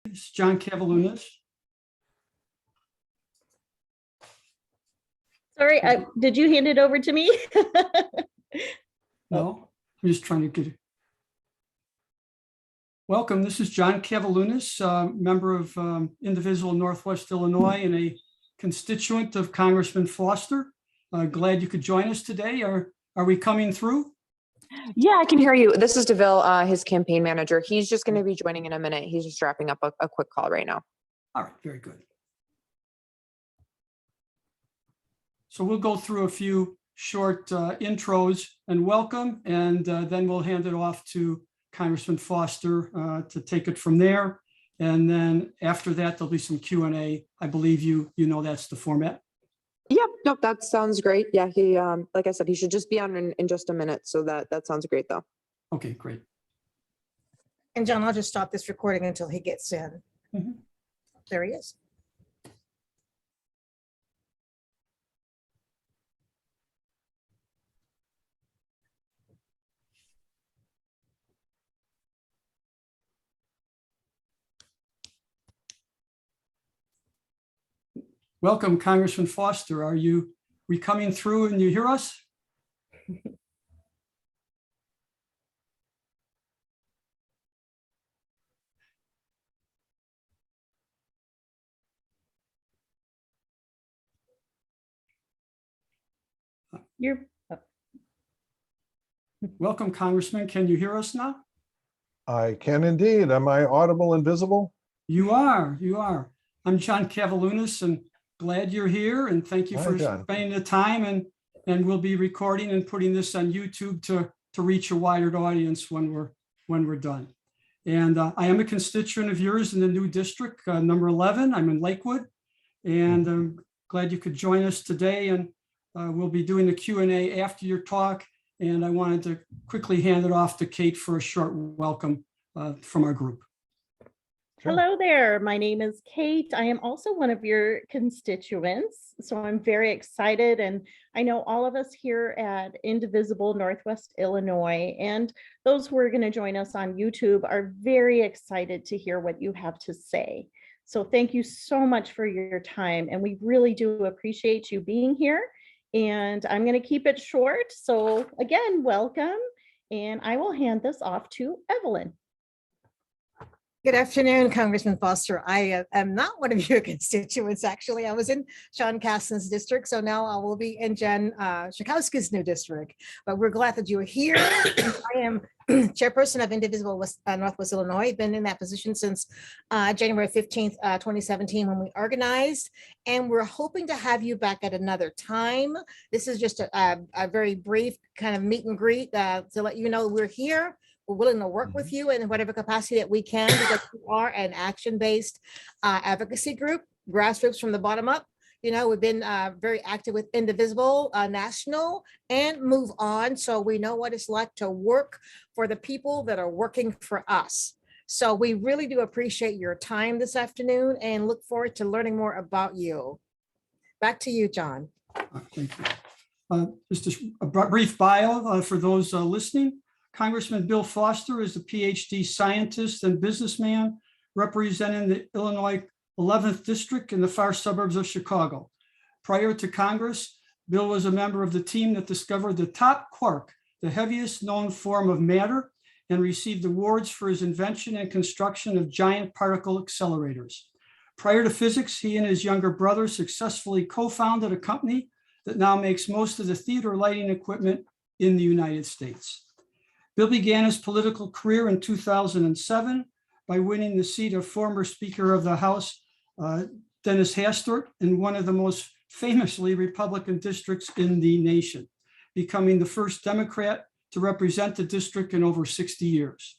It's John Cavalunas. Sorry, did you hand it over to me? No, I'm just trying to get it. Welcome. This is John Cavalunas, member of Indivisible Northwest Illinois and a constituent of Congressman Foster. Glad you could join us today. Are we coming through? Yeah, I can hear you. This is DeVille, his campaign manager. He's just going to be joining in a minute. He's just wrapping up a quick call right now. All right, very good. So we'll go through a few short intros and welcome, and then we'll hand it off to Congressman Foster to take it from there. And then after that, there'll be some Q&A. I believe you know that's the format. Yeah, no, that sounds great. Yeah, he, like I said, he should just be on in just a minute. So that sounds great, though. Okay, great. And John, I'll just stop this recording until he gets in. Mm-hmm. There he is. Welcome, Congressman Foster. Are we coming through and you hear us? Welcome, Congressman. Can you hear us now? I can indeed. Am I audible and visible? You are. I'm John Cavalunas, and glad you're here. And thank you for spending the time. And we'll be recording and putting this on YouTube to reach a wider audience when we're done. And I am a constituent of yours in the new district, number 11. I'm in Lakewood, and I'm glad you could join us today. And we'll be doing the Q&A after your talk. And I wanted to quickly hand it off to Kate for a short welcome from our group. Sure. Hello there. My name is Kate. I am also one of your constituents. So I'm very excited. And I know all of us here at Indivisible Northwest Illinois and those who are going to join us on YouTube are very excited to hear what you have to say. So thank you so much for your time. And we really do appreciate you being here. And I'm going to keep it short. So again, welcome. And I will hand this off to Evelyn. Good afternoon, Congressman Foster. I am not one of your constituents, actually. I was in Sean Casten's district, so now I will be in Jen Schakowsky's new district. But we're glad that you're here. I am chairperson of Indivisible Northwest Illinois. Been in that position since January 15th, 2017, when we organized. And we're hoping to have you back at another time. This is just a very brief kind of meet and greet to let you know we're here. We're willing to work with you in whatever capacity that we can, because we are an action-based advocacy group, grassroots from the bottom up. You know, we've been very active with Indivisible National and Move On. So we know what it's like to work for the people that are working for us. So we really do appreciate your time this afternoon and look forward to learning more about you. Back to you, John. Thank you. Just a brief bio for those listening. Congressman Bill Foster is a PhD scientist and businessman representing the Illinois 11th District in the far suburbs of Chicago. Prior to Congress, Bill was a member of the team that discovered the top quark, the heaviest known form of matter, and received awards for his invention and construction of giant particle accelerators. Prior to physics, he and his younger brother successfully co-founded a company that now makes most of the theater lighting equipment in the United States. Bill began his political career in 2007 by winning the seat of former Speaker of the House, Dennis Hastert, in one of the most famously Republican districts in the nation, becoming the first Democrat to represent the district in over 60 years.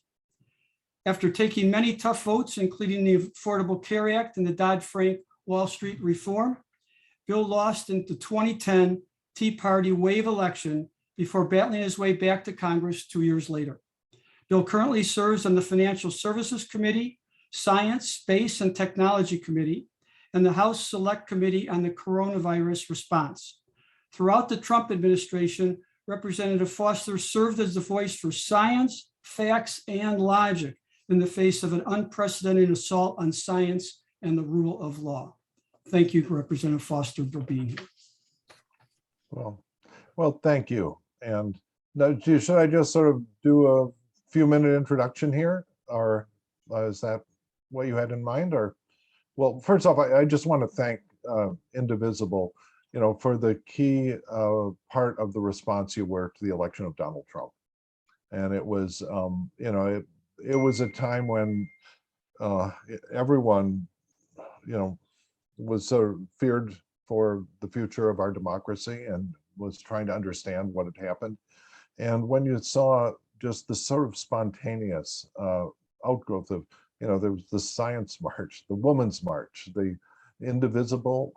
After taking many tough votes, including the Affordable Care Act and the Dodd-Frank Wall Street reform, Bill lost in the 2010 Tea Party wave election before battling his way back to Congress 2 years later. Bill currently serves on the Financial Services Committee, Science, Space, and Technology Committee, and the House Select Committee on the Coronavirus Response. Throughout the Trump administration, Representative Foster served as the voice for science, facts, and logic in the face of an unprecedented assault on science and the rule of law. Thank you, Representative Foster, for being here. Well, thank you. And now, should I just sort of do a few-minute introduction here, or is that what you had in mind? Or, well, first off, I just want to thank Indivisible, for the key part of the response you were to the election of Donald Trump. And it was, it was a time when everyone, was sort of feared for the future of our democracy and was trying to understand what had happened. And when you saw just the sort of spontaneous outgrowth of, there was the Science March, the Women's March, the Indivisible,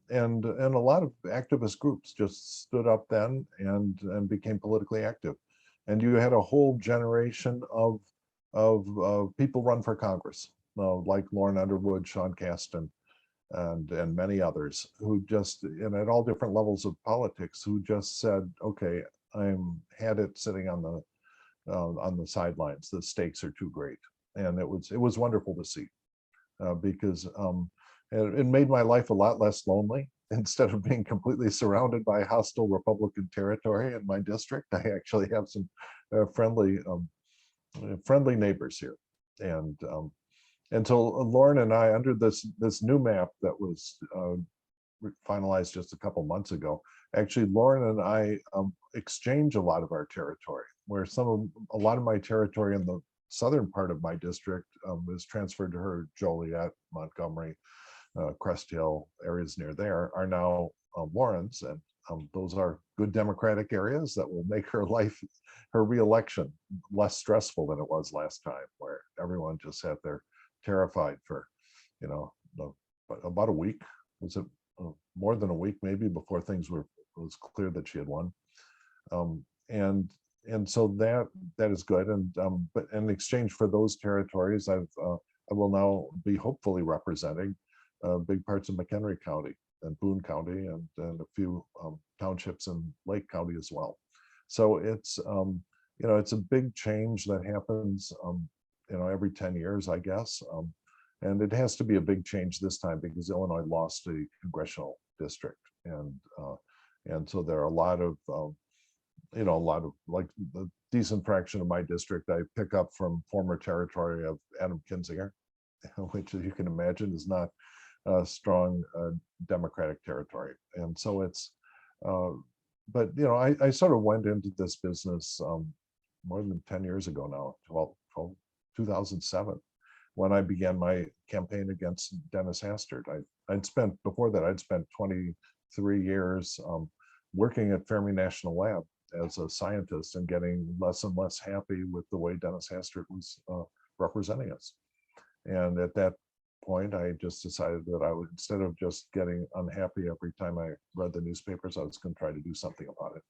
and a lot of activist groups just stood up then and became politically active. And you had a whole generation of people run for Congress, like Lauren Underwood, Sean Casten, and many others who just, and at all different levels of politics, who just said, okay, had it sitting on the sidelines. The stakes are too great. And it was wonderful to see because it made my life a lot less lonely. Instead of being completely surrounded by hostile Republican territory in my district, I actually have some friendly neighbors here. And so Lauren and I, under this new map that was finalized just a couple months ago, actually Lauren and I exchange a lot of our territory, where a lot of my territory in the southern part of my district is transferred to her. Joliet, Montgomery, Crest Hill, areas near there are now Lauren's, and those are good Democratic areas that will make her reelection less stressful than it was last time, where everyone just sat there terrified for, about a week. Was it more than a week maybe before it was clear that she had won? And so that is good. And but in exchange for those territories, I will now be hopefully representing big parts of McHenry County and Boone County and a few townships in Lake County as well. So it's it's a big change that happens every 10 years, I guess. And it has to be a big change this time because Illinois lost a congressional district. And so there are a lot of like the decent fraction of my district I pick up from former territory of Adam Kinzinger, which, as you can imagine, is not a strong Democratic territory. And so it's, but I sort of went into this business more than 10 years ago now, 2007, when I began my campaign against Dennis Hastert. Before that, I'd spent 23 years working at Fermi National Lab as a scientist and getting less and less happy with the way Dennis Hastert was representing us. And at that point, I just decided that I would, instead of just getting unhappy every time I read the newspapers, I was going to try to do something about it.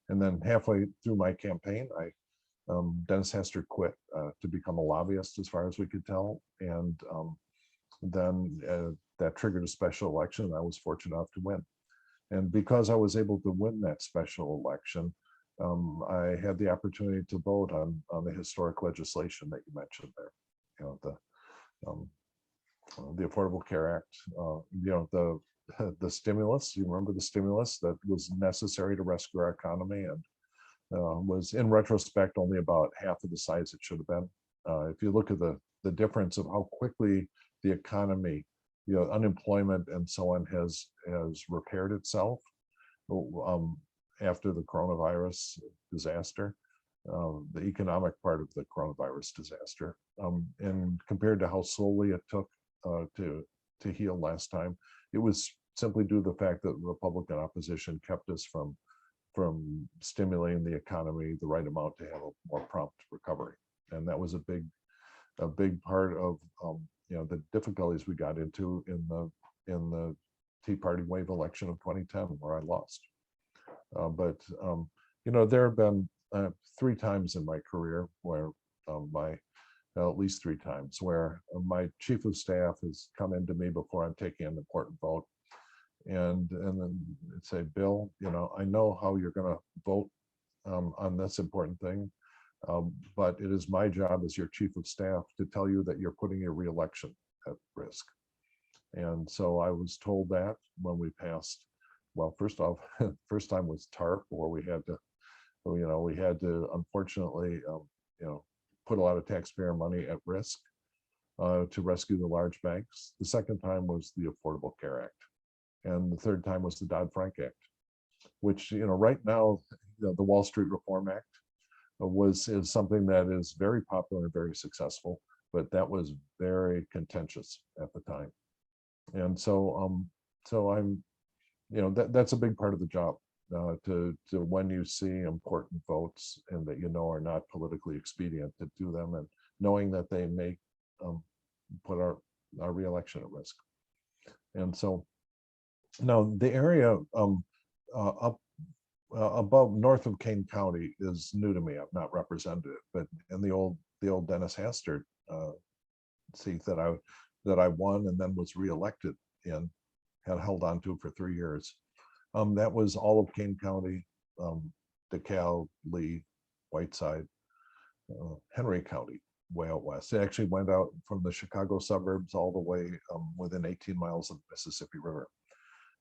And then halfway through my campaign, Dennis Hastert quit to become a lobbyist, as far as we could tell. And then that triggered a special election, and I was fortunate enough to win. And because I was able to win that special election, I had the opportunity to vote on the historic legislation that you mentioned there. The Affordable Care Act, the stimulus. You remember the stimulus that was necessary to rescue our economy, and was, in retrospect, only about half of the size it should have been. If you look at the difference of how quickly the economy, unemployment and so on has repaired itself after the coronavirus disaster, the economic part of the coronavirus disaster, and compared to how slowly it took to heal last time, it was simply due to the fact that Republican opposition kept us from stimulating the economy the right amount to have a more prompt recovery. And that was a big part of the difficulties we got into in the Tea Party wave election of 2010, where I lost. But there have been 3 times in my career where at least 3 times where my chief of staff has come into me before I'm taking an important vote, and then say, Bill, I know how you're going to vote on this important thing, But it is my job as your chief of staff to tell you that you're putting your reelection at risk. And so I was told that when we passed, well, first off, first time was TARP, where we had to, we had to unfortunately, put a lot of taxpayer money at risk to rescue the large banks. The second time was the Affordable Care Act. And the third time was the Dodd-Frank Act, which, right now, the Wall Street Reform Act is something that is very popular and very successful, but that was very contentious at the time. And so, I'm, that's a big part of the job, to when you see important votes and that are not politically expedient, to do them, and knowing that they may put our reelection at risk. And so now the area up above north of Kane County is new to me. I've not represented it, but in the old Dennis Hastert seat that I won and then was reelected in, had held on to for 3 years. That was all of Kane County, DeKalb, Lee, Whiteside, Henry County, way out west. It actually went out from the Chicago suburbs all the way within 18 miles of the Mississippi River.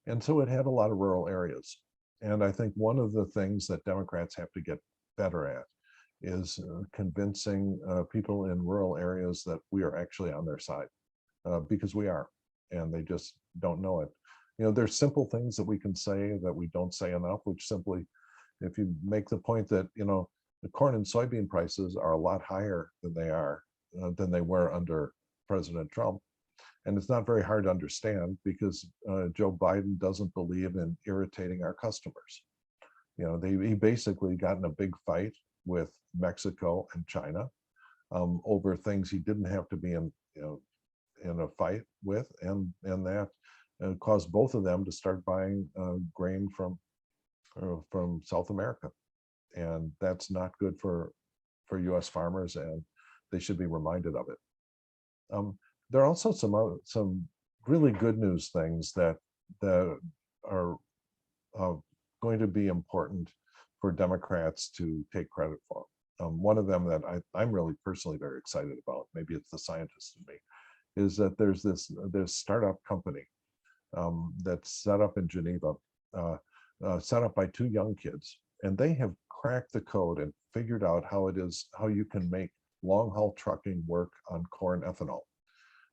And so it had a lot of rural areas. And I think one of the things that Democrats have to get better at is convincing people in rural areas that we are actually on their side, because we are, and they just don't know it. There's simple things that we can say that we don't say enough, which simply, if you make the point that, the corn and soybean prices are a lot higher than they were under President Trump. And it's not very hard to understand, because Joe Biden doesn't believe in irritating our customers. He basically got in a big fight with Mexico and China over things he didn't have to be in a fight with, and that caused both of them to start buying grain from South America, and that's not good for U.S. farmers, and they should be reminded of it. There are also some really good news things that are going to be important for Democrats to take credit for. One of them that I'm really personally very excited about, maybe it's the scientist in me, is that there's this startup company that's set up in Geneva, set up by 2 young kids, and they have cracked the code and figured out how you can make long-haul trucking work on corn ethanol.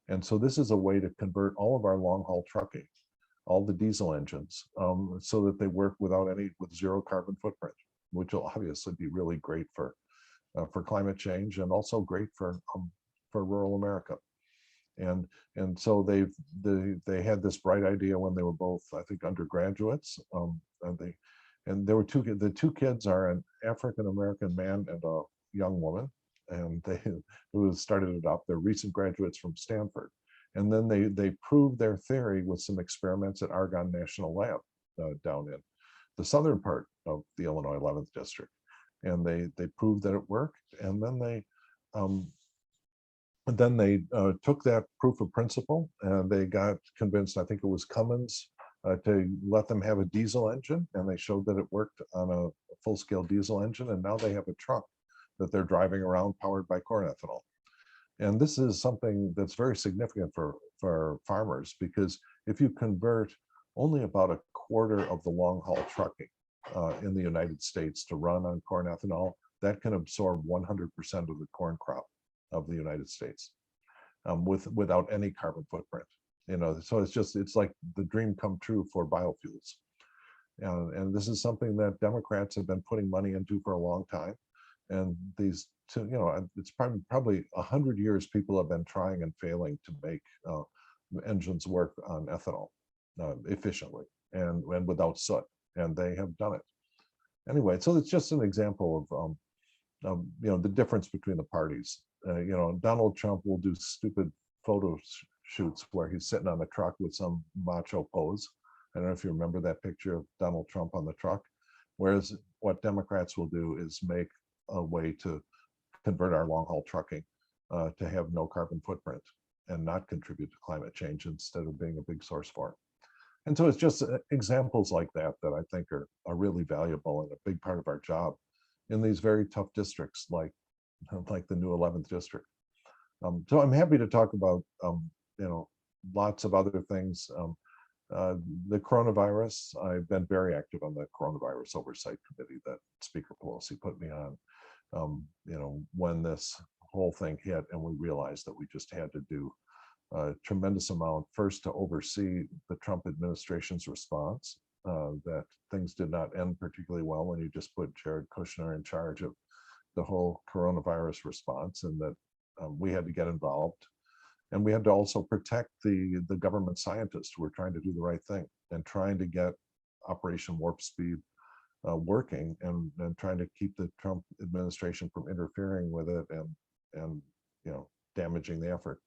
And so this is a way to convert all of our long-haul trucking, all the diesel engines, so that they work with zero carbon footprint, which will obviously be really great for climate change, and also great for rural America. And so they had this bright idea when they were both, I think, undergraduates. And there were the 2 kids are an African-American man and a young woman, and they started it up. They're recent graduates from Stanford. And then they proved their theory with some experiments at Argonne National Lab down in the southern part of the Illinois 11th District. And they proved that it worked. And then they took that proof of principle, and they got convinced, I think it was Cummins, to let them have a diesel engine, and they showed that it worked on a full-scale diesel engine, and now they have a truck that they're driving around powered by corn ethanol. And this is something that's very significant for farmers, because if you convert only about a quarter of the long-haul trucking in the United States to run on corn ethanol, that can absorb 100% of the corn crop of the United States without any carbon footprint. So it's like the dream come true for biofuels. And this is something that Democrats have been putting money into for a long time. And these two, it's probably 100 years people have been trying and failing to make engines work on ethanol efficiently and without soot, and they have done it. Anyway, so it's just an example of the difference between the parties. Donald Trump will do stupid photo shoots where he's sitting on the truck with some macho pose. I don't know if you remember that picture of Donald Trump on the truck. Whereas what Democrats will do is make a way to convert our long-haul trucking to have no carbon footprint and not contribute to climate change, instead of being a big source for it. And so it's just examples like that that I think are really valuable and a big part of our job, in these very tough districts like the new 11th district. So I'm happy to talk about lots of other things. The coronavirus, I've been very active on the coronavirus oversight committee that Speaker Pelosi put me on. When this whole thing hit and we realized that we just had to do a tremendous amount first to oversee the Trump administration's response, that things did not end particularly well when you just put Jared Kushner in charge of the whole coronavirus response, and that we had to get involved. And we had to also protect the government scientists who were trying to do the right thing and trying to get Operation Warp Speed working, and trying to keep the Trump administration from interfering with it and damaging the effort.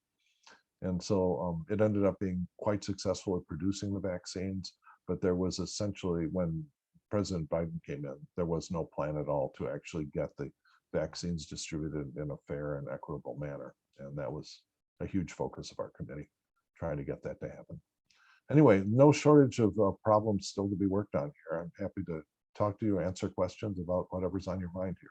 And so it ended up being quite successful at producing the vaccines, but there was essentially, when President Biden came in, there was no plan at all to actually get the vaccines distributed in a fair and equitable manner. And that was a huge focus of our committee, trying to get that to happen. Anyway, no shortage of problems still to be worked on here. I'm happy to talk to you, answer questions about whatever's on your mind here.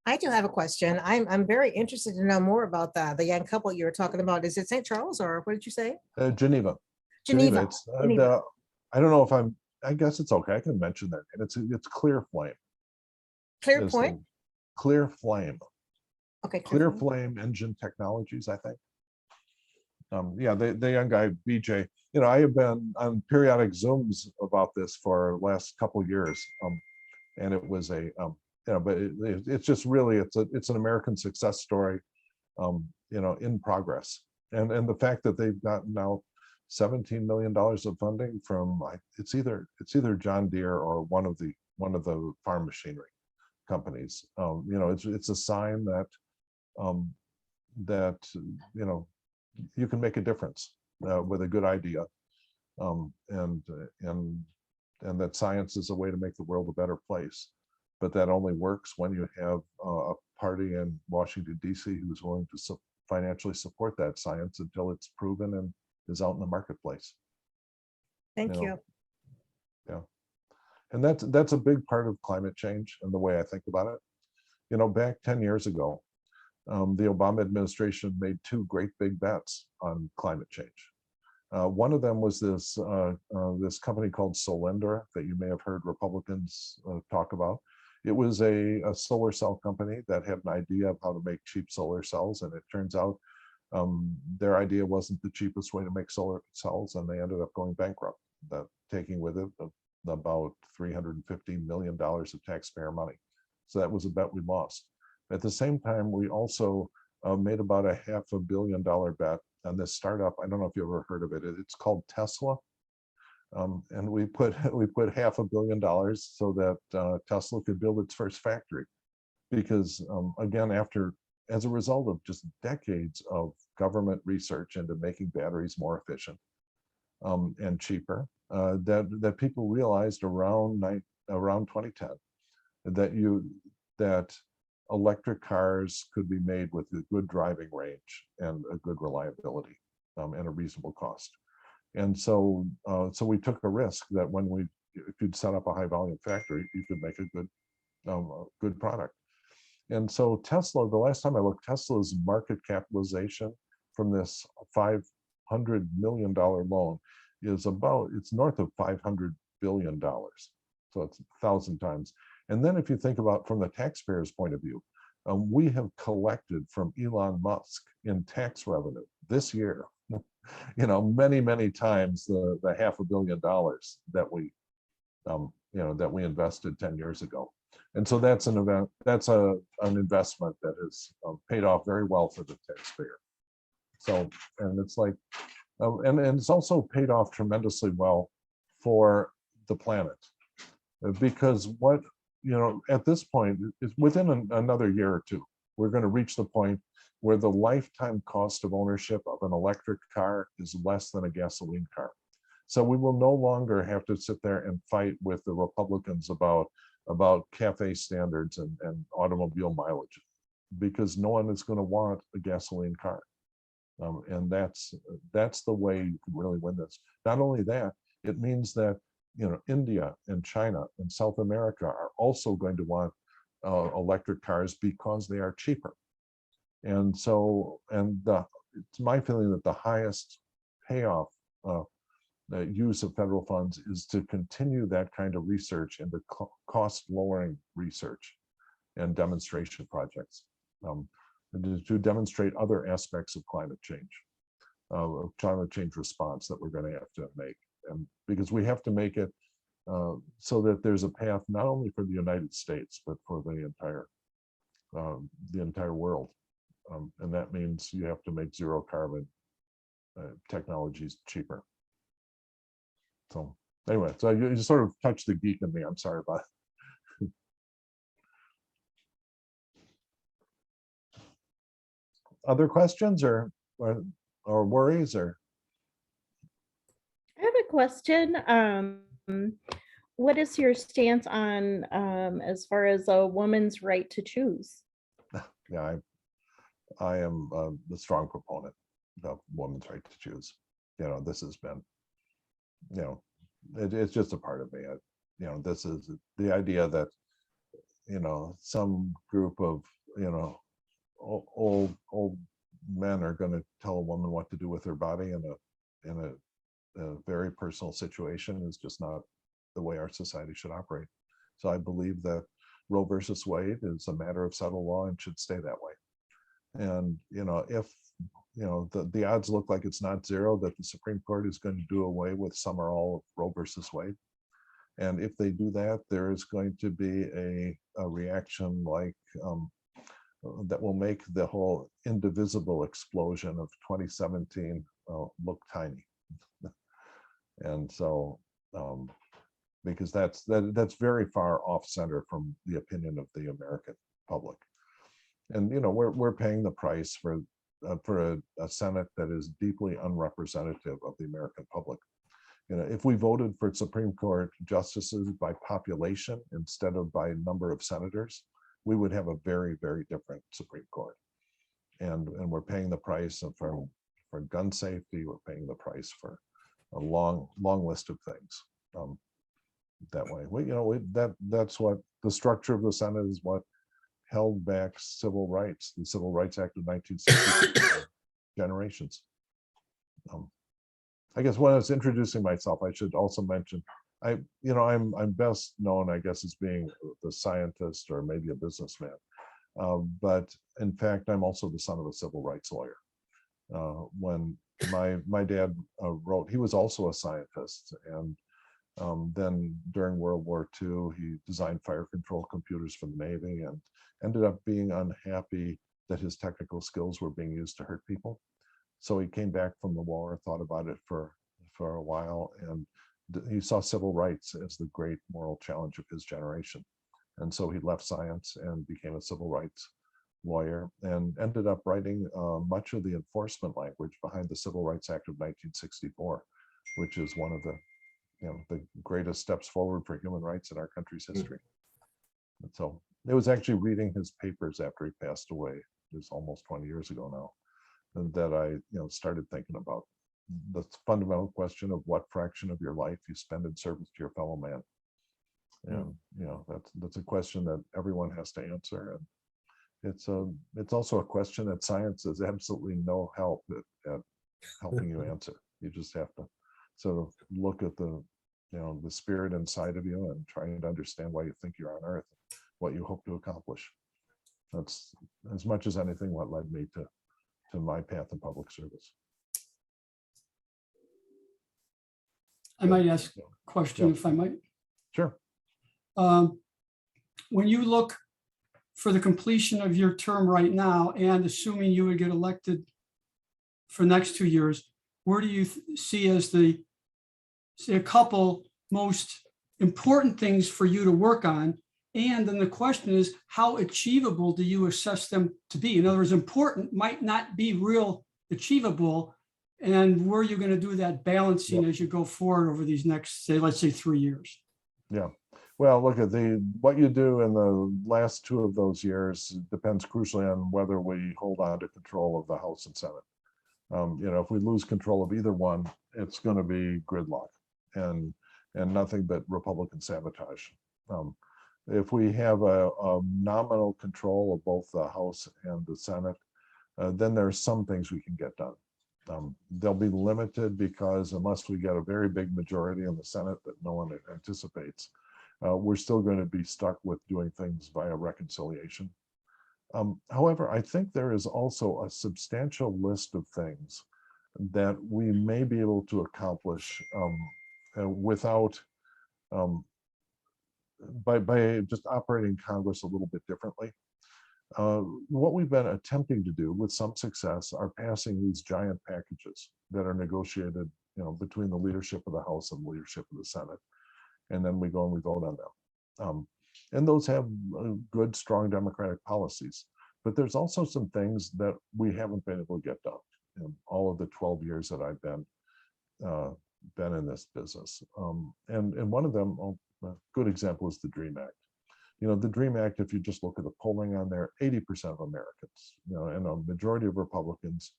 I do have a question. I'm very interested to know more about the young couple you were talking about. Is it St. Charles, or what did you say? Geneva. Geneva. It's, Geneva. I don't know if I guess it's okay. I can mention that. And it's Clear Flame. Clear Is Point? Clear Flame. Okay. Clear Flame Engine Technologies, I think. Yeah, the young guy, BJ, I have been on periodic Zooms about this for the last couple of years. And it was but it's just really, it's an American success story, in progress. And the fact that they've got now $17 million of funding from, it's either John Deere or one of the farm machinery companies. It's a sign that you can make a difference with a good idea, and that science is a way to make the world a better place. But that only works when you have a party in Washington, D.C. who's willing to financially support that science until it's proven and is out in the marketplace. Thank you. Yeah. And that's a big part of climate change and the way I think about it. Back 10 years ago, the Obama administration made two great big bets on climate change. One of them was this company called Solyndra that you may have heard Republicans talk about. It was a solar cell company that had an idea of how to make cheap solar cells, and it turns out their idea wasn't the cheapest way to make solar cells, and they ended up going bankrupt, taking with it about $350 million of taxpayer money. So that was a bet we lost. At the same time, we also made about a $500 million bet on this startup. I don't know if you ever heard of it. It's called Tesla. And we put $500 million so that Tesla could build its first factory. Because again, as a result of just decades of government research into making batteries more efficient and cheaper, that people realized around 2010 that electric cars could be made with a good driving range and a good reliability and a reasonable cost. And so we took a risk that if you'd set up a high volume factory, you could make a good product. And so Tesla, the last time I looked, Tesla's market capitalization from this $500 million loan is it's north of $500 billion. So it's 1,000 times. And then if you think about from the taxpayer's point of view, we have collected from Elon Musk in tax revenue this year, many, many times the $500 million that we invested 10 years ago. And so that's an investment that has paid off very well for the taxpayer. So, and it's like, and it's also paid off tremendously well for the planet, because at this point, it's within another year or two, we're going to reach the point where the lifetime cost of ownership of an electric car is less than a gasoline car. So we will no longer have to sit there and fight with the Republicans about CAFE standards and automobile mileage, because no one is going to want a gasoline car. And that's the way you can really win this. Not only that, it means that India and China and South America are also going to want electric cars because they are cheaper. And so, it's my feeling that the highest payoff the use of federal funds is to continue that kind of research into cost lowering research and demonstration projects, and to demonstrate other aspects of climate change response that we're going to have to make. And because we have to make it so that there's a path not only for the United States, but for the entire world. And that means you have to make zero carbon technologies cheaper. So anyway, so you sort of touched the geek in me. I'm sorry about it. Other questions or worries or? I have a question. What is your stance on as far as a woman's right to choose? Yeah, I am the strong proponent of women's right to choose. This has been, it's just a part of me. This is the idea that, some group of, old men are going to tell a woman what to do with her body in a very personal situation is just not the way our society should operate. So I believe that Roe versus Wade is a matter of settled law and should stay that way. And if the odds look like it's not zero that the Supreme Court is going to do away with some or all of Roe versus Wade, and if they do that, there is going to be a reaction like that will make the whole indivisible explosion of 2017 look tiny. And so, because that's very far off center from the opinion of the American public. And we're paying the price for a Senate that is deeply unrepresentative of the American public. If we voted for Supreme Court justices by population instead of by number of senators, we would have a very, very different Supreme Court. And we're paying the price for gun safety. We're paying the price for a long list of things. That way, that's what the structure of the Senate is. What held back civil rights, the Civil Rights Act of 1960, generations. I guess when I was introducing myself, I should also mention, I'm best known, I guess, as being the scientist or maybe a businessman. But in fact, I'm also the son of a civil rights lawyer. When my dad wrote, he was also a scientist, and then during World War II, he designed fire control computers for the Navy and ended up being unhappy that his technical skills were being used to hurt people. So he came back from the war, thought about it for a while, and he saw civil rights as the great moral challenge of his generation. And so he left science and became a civil rights lawyer and ended up writing much of the enforcement language behind the Civil Rights Act of 1964, which is one of the greatest steps forward for human rights in our country's history. And so it was actually reading his papers after he passed away, it was almost 20 years ago now, and that I started thinking about the fundamental question of what fraction of your life you spend in service to your fellow man. And that's a question that everyone has to answer, and it's also a question that science has absolutely no help at helping you answer. You just have to sort of look at the spirit inside of you and trying to understand why you think you're on Earth, what you hope to accomplish. That's, as much as anything, what led me to my path in public service. I might ask a question, if I might. Sure. When you look for the completion of your term right now, and assuming you would get elected for the next 2 years, where do you see as say a couple most important things for you to work on? And then the question is, how achievable do you assess them to be? In other words, important might not be real achievable. And where are you going to do that balancing as you go forward over these next, let's say 3 years? Yeah. Well, look at what you do in the last 2 of those years depends crucially on whether we hold on to control of the House and Senate. If we lose control of either one, it's going to be gridlock. And and nothing but Republican sabotage. If we have a nominal control of both the House and the Senate, then there are some things we can get done. They'll be limited because unless we get a very big majority in the Senate that no one anticipates, we're still going to be stuck with doing things via reconciliation. However, I think there is also a substantial list of things that we may be able to accomplish without, by just operating Congress a little bit differently. What we've been attempting to do with some success are passing these giant packages that are negotiated, between the leadership of the House and the leadership of the Senate. And then we go and we vote on them. And those have good, strong Democratic policies. But there's also some things that we haven't been able to get done in all of the 12 years that I've been in this business. And one of them, a good example is the DREAM Act. The DREAM Act, if you just look at the polling on there, 80% of Americans, and a majority of Republicans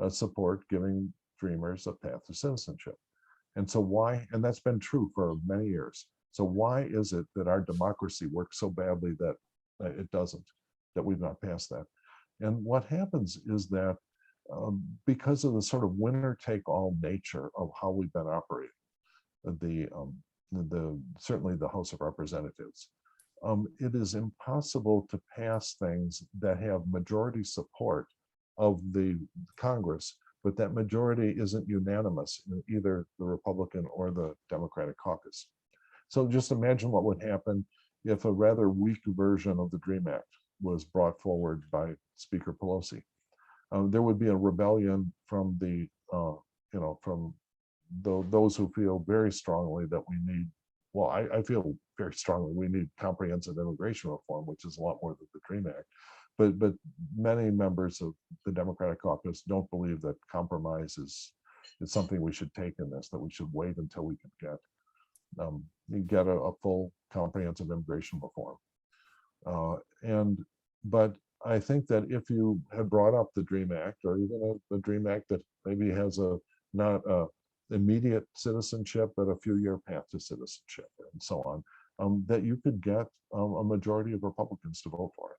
support giving Dreamers a path to citizenship. And so why, and that's been true for many years. So why is it that our democracy works so badly that it doesn't, that we've not passed that? And what happens is that because of the sort of winner-take-all nature of how we've been operating, certainly the House of Representatives, it is impossible to pass things that have majority support of the Congress, but that majority isn't unanimous in either the Republican or the Democratic caucus. So just imagine what would happen if a rather weak version of the DREAM Act was brought forward by Speaker Pelosi. There would be a rebellion from those who feel very strongly that we need, well, I feel very strongly we need comprehensive immigration reform, which is a lot more than the DREAM Act. But many members of the Democratic caucus don't believe that compromise is something we should take in this, that we should wait until we can get a full comprehensive immigration reform. But I think that if you had brought up the DREAM Act, or even a DREAM Act that maybe has not immediate citizenship, but a few-year path to citizenship and so on, that you could get a majority of Republicans to vote for it,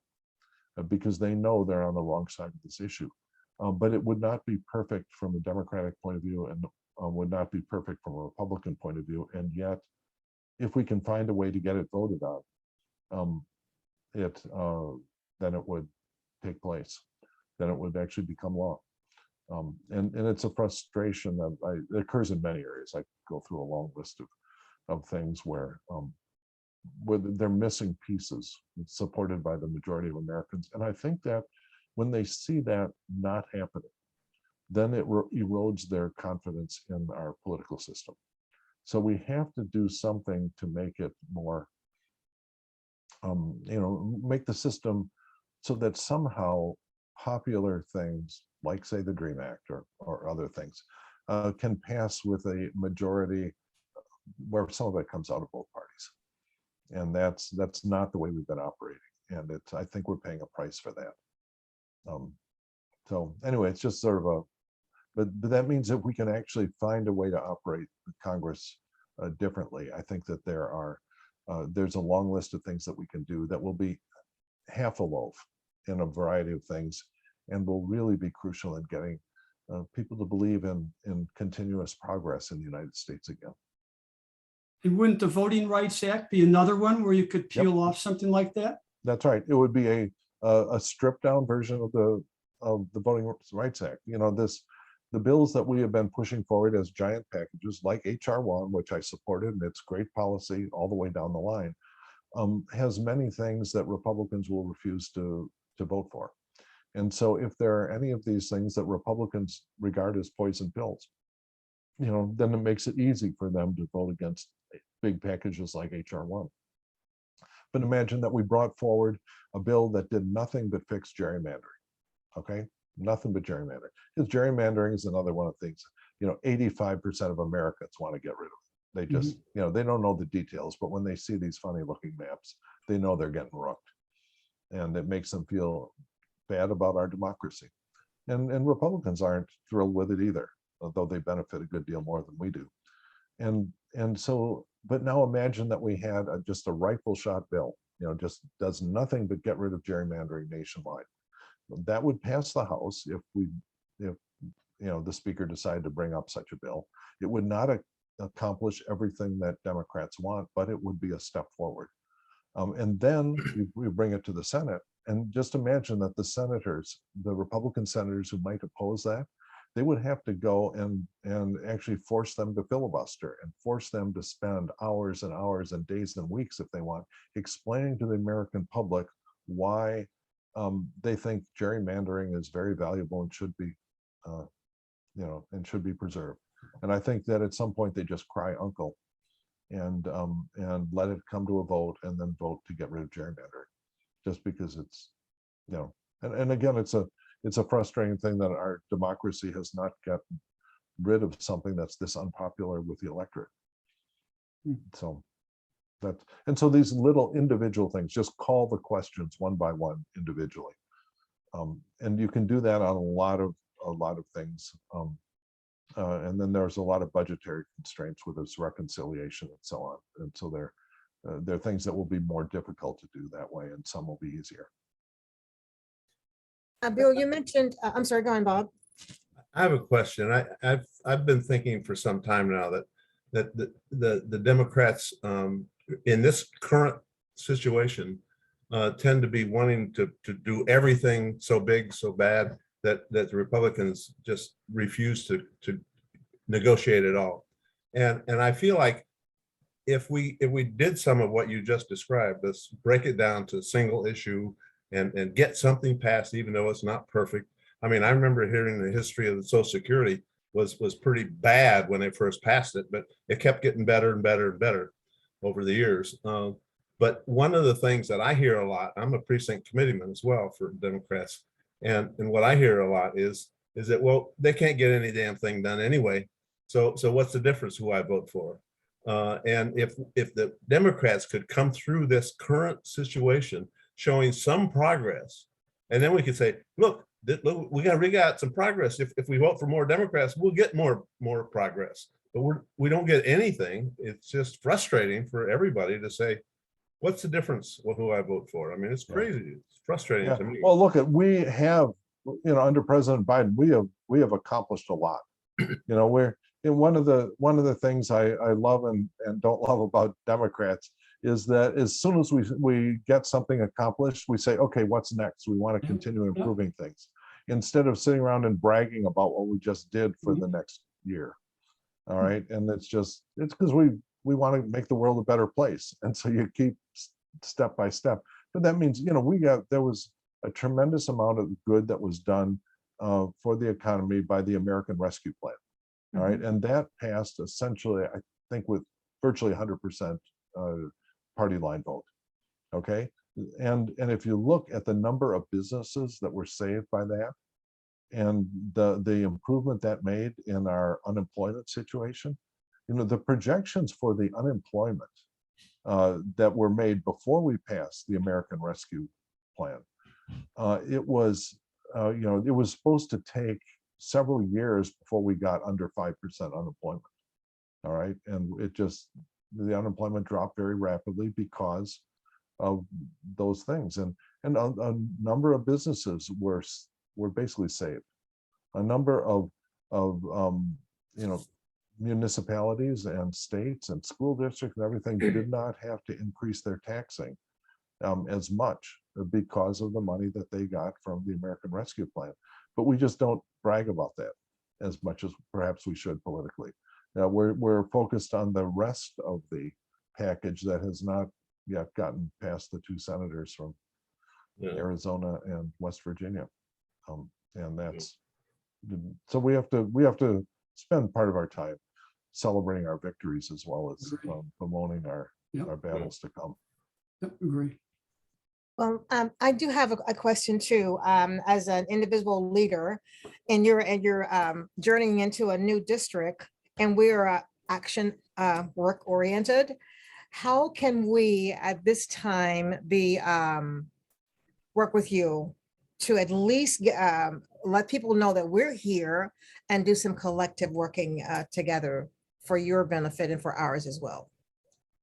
because they know they're on the wrong side of this issue. But it would not be perfect from a Democratic point of view, and would not be perfect from a Republican point of view. And yet, if we can find a way to get it voted on, then it would take place. Then it would actually become law. And it's a frustration that it occurs in many areas. I go through a long list of things where they're missing pieces supported by the majority of Americans. And I think that when they see that not happening, then it erodes their confidence in our political system. So we have to do something to make it more, make the system so that somehow popular things like, say, the DREAM Act or other things can pass with a majority where some of it comes out of both parties. And that's not the way we've been operating. And I think we're paying a price for that. So anyway, it's just sort of but that means that we can actually find a way to operate Congress differently. I think that there's a long list of things that we can do that will be half a loaf in a variety of things, and will really be crucial in getting people to believe in continuous progress in the United States again. And wouldn't the Voting Rights Act be another one where you could peel off something like that? That's right. It would be a stripped down version of the Voting Rights Act. The bills that we have been pushing forward as giant packages, like HR 1, which I supported, and it's great policy all the way down the line, has many things that Republicans will refuse to vote for. And so if there are any of these things that Republicans regard as poison pills, then it makes it easy for them to vote against big packages like HR 1. But imagine that we brought forward a bill that did nothing but fix gerrymandering, okay? Nothing but gerrymandering. Because gerrymandering is another one of the things, 85% of Americans want to get rid of it. They just, they don't know the details, but when they see these funny looking maps, they know they're getting rooked. And it makes them feel bad about our democracy. And Republicans aren't thrilled with it either, although they benefit a good deal more than we do. And so But now imagine that we had just a rifle shot bill, just does nothing but get rid of gerrymandering nationwide. That would pass the House if the Speaker decided to bring up such a bill. It would not accomplish everything that Democrats want, but it would be a step forward. And then we bring it to the Senate, and just imagine that the Republican senators who might oppose that, they would have to go and actually force them to filibuster and force them to spend hours and hours and days and weeks, if they want, explaining to the American public why they think gerrymandering is very valuable and should be, preserved. And I think that at some point they just cry uncle and let it come to a vote, and then vote to get rid of gerrymandering, just because it's, and again, it's a frustrating thing that our democracy has not gotten rid of something that's this unpopular with the electorate. So so these little individual things, just call the questions one by one individually. And you can do that on a lot of things. And then there's a lot of budgetary constraints with this reconciliation and so on. And so there are things that will be more difficult to do that way, and some will be easier. Bill, you mentioned, I'm sorry, go on, Bob. I have a question. I've been thinking for some time now that the Democrats in this current situation tend to be wanting to do everything so big, so bad, that the Republicans just refuse to negotiate at all. And I feel like if we did some of what you just described, let's break it down to a single issue and get something passed, even though it's not perfect. I mean, I remember hearing the history of the Social Security was pretty bad when they first passed it, but it kept getting better and better and better over the years. But one of the things that I hear a lot, I'm a precinct committeeman as well for Democrats, and what I hear a lot is that, well, they can't get any damn thing done anyway. So what's the difference who I vote for? And if the Democrats could come through this current situation showing some progress, and then we could say, look, we got some progress. If we vote for more Democrats, we'll get more progress. But we don't get anything. It's just frustrating for everybody to say, what's the difference with who I vote for? I mean, it's crazy. It's frustrating to me. Well, look, we have, under President Biden, we have accomplished a lot. We're one of the things I love and don't love about Democrats is that as soon as we get something accomplished, we say, okay, what's next? We want to continue improving things, instead of sitting around and bragging about what we just did for the next year. All right. And it's because we want to make the world a better place. And so you keep step by step. But that means, there was a tremendous amount of good that was done for the economy by the American Rescue Plan. All right. And that passed essentially, I think, with virtually 100% party line vote. Okay. And if you look at the number of businesses that were saved by that, and the improvement that made in our unemployment situation, the projections for the unemployment that were made before we passed the American Rescue Plan, it was supposed to take several years before we got under 5% unemployment. All right. And the unemployment dropped very rapidly because of those things. And a number of businesses were basically saved. A number of municipalities and states and school districts and everything did not have to increase their taxing as much because of the money that they got from the American Rescue Plan. But we just don't brag about that as much as perhaps we should politically. We're focused on the rest of the package that has not yet gotten past the two senators from Arizona and West Virginia. And that's, so we have to spend part of our time celebrating our victories as well as bemoaning our battles to come. Yep, agree. Well, I do have a question too. As an individual leader, and you're journeying into a new district, and we're action work oriented. How can we at this time work with you to at least let people know that we're here and do some collective working together for your benefit and for ours as well?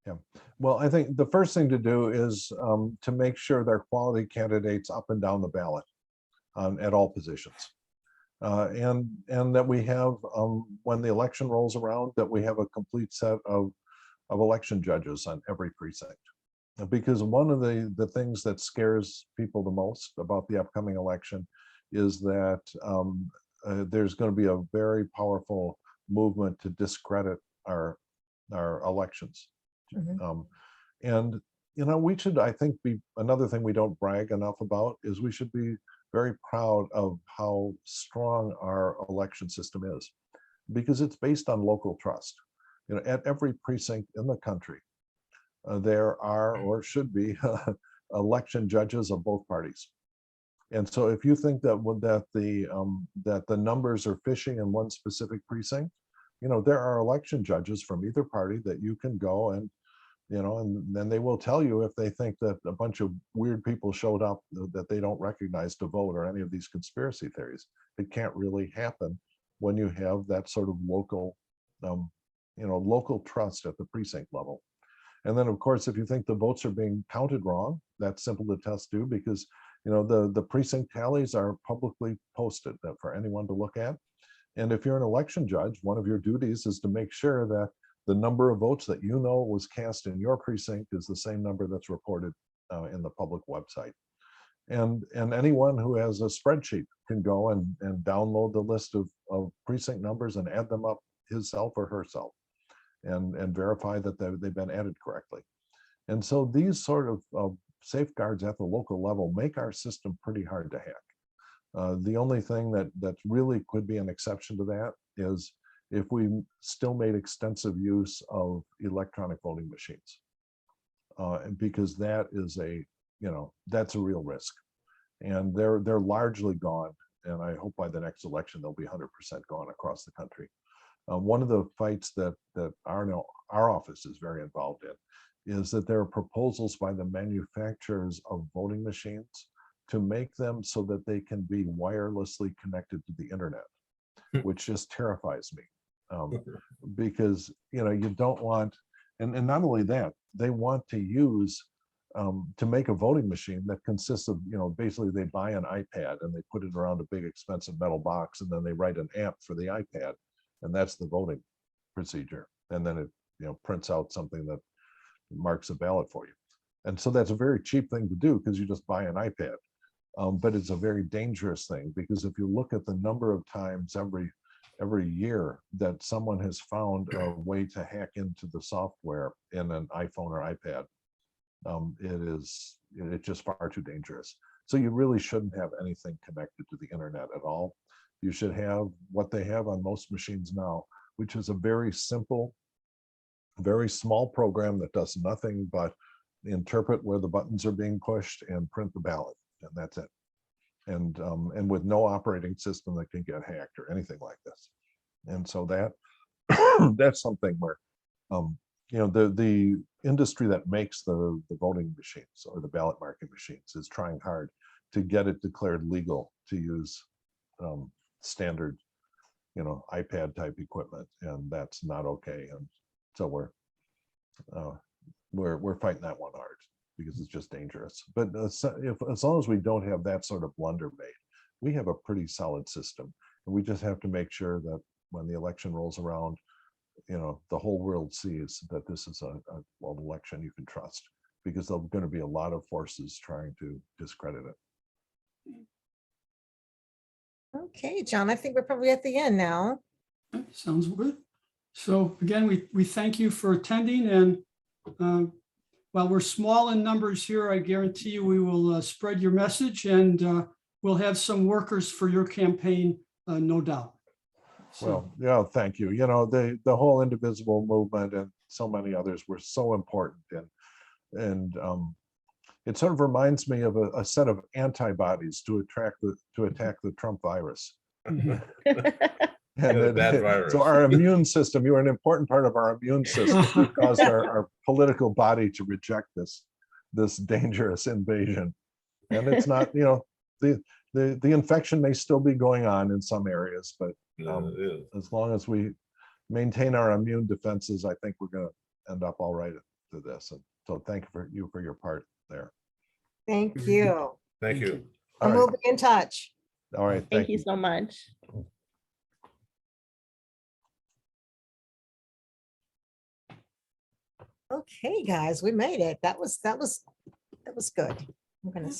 Yeah. Well, I think the first thing to do is to make sure they're quality candidates up and down the ballot at all positions. And that we have, when the election rolls around, that we have a complete set of election judges on every precinct. Because one of the things that scares people the most about the upcoming election is that there's going to be a very powerful movement to discredit our elections. Mhm. And, you know, we should, I think, be, another thing we don't brag enough about is we should be very proud of how strong our election system is, because it's based on local trust. You know, at every precinct in the country, there are, or should be, election judges of both parties. And so if you think that the numbers are fishing in one specific precinct, you know, there are election judges from either party that you can go and, you know, and then they will tell you if they think that a bunch of weird people showed up that they don't recognize to vote, or any of these conspiracy theories. It can't really happen when you have that sort of local, you know, local trust at the precinct level. And then, of course, if you think the votes are being counted wrong, that's simple to test too, because, you know, the precinct tallies are publicly posted for anyone to look at. And if you're an election judge, one of your duties is to make sure that the number of votes that you know was cast in your precinct is the same number that's reported in the public website. And anyone who has a spreadsheet can go and download the list of precinct numbers and add them up himself or herself, and verify that they've been added correctly. And so these sort of safeguards at the local level make our system pretty hard to hack. The only thing that really could be an exception to that is if we still made extensive use of electronic voting machines, because that is that's a real risk, and they're largely gone. And I hope by the next election they'll be 100% gone across the country. One of the fights that our office is very involved in is that there are proposals by the manufacturers of voting machines to make them so that they can be wirelessly connected to the internet, which just terrifies me. Because, you know, you don't want, and not only that, they want to use, to make a voting machine that consists of, you know, basically they buy an iPad and they put it around a big expensive metal box, and then they write an app for the iPad, and that's the voting procedure. And then it, you know, prints out something that marks a ballot for you. And so that's a very cheap thing to do because you just buy an iPad. But it's a very dangerous thing, because if you look at the number of times every year that someone has found a way to hack into the software in an iPhone or iPad, it's just far too dangerous. So you really shouldn't have anything connected to the internet at all. You should have what they have on most machines now, which is a very simple, very small program that does nothing but interpret where the buttons are being pushed and print the ballot, and that's it. And with no operating system that can get hacked or anything like this. And so that that's something where you know, the industry that makes the voting machines or the ballot marking machines is trying hard to get it declared legal to use standard, you know, iPad type equipment, and that's not okay. And so we're fighting that one hard, because it's just dangerous. But as long as we don't have that sort of blunder made, we have a pretty solid system. And we just have to make sure that when the election rolls around, you know, the whole world sees that this is an election you can trust, because there's going to be a lot of forces trying to discredit it. Okay, John, I think we're probably at the end now. Okay, sounds good. So again, we thank you for attending, and while we're small in numbers here, I guarantee you we will spread your message, and we'll have some workers for your campaign, no doubt. So, Well, yeah, thank you. You know, the whole Indivisible movement and so many others were so important, and it sort of reminds me of a set of antibodies to attack the Trump virus. mhm. The bad virus. So our immune system, you were an important part of our immune system. You caused our political body to reject this dangerous invasion. And it's not, you know, the infection may still be going on in some areas, but as long as we maintain our immune defenses, I think we're going to end up all right to this. And so thank you for your part there. Thank you. Thank you. All And we'll right. be in touch. All right. Thank you so much. Okay, guys, we made it. That was good. I'm gonna.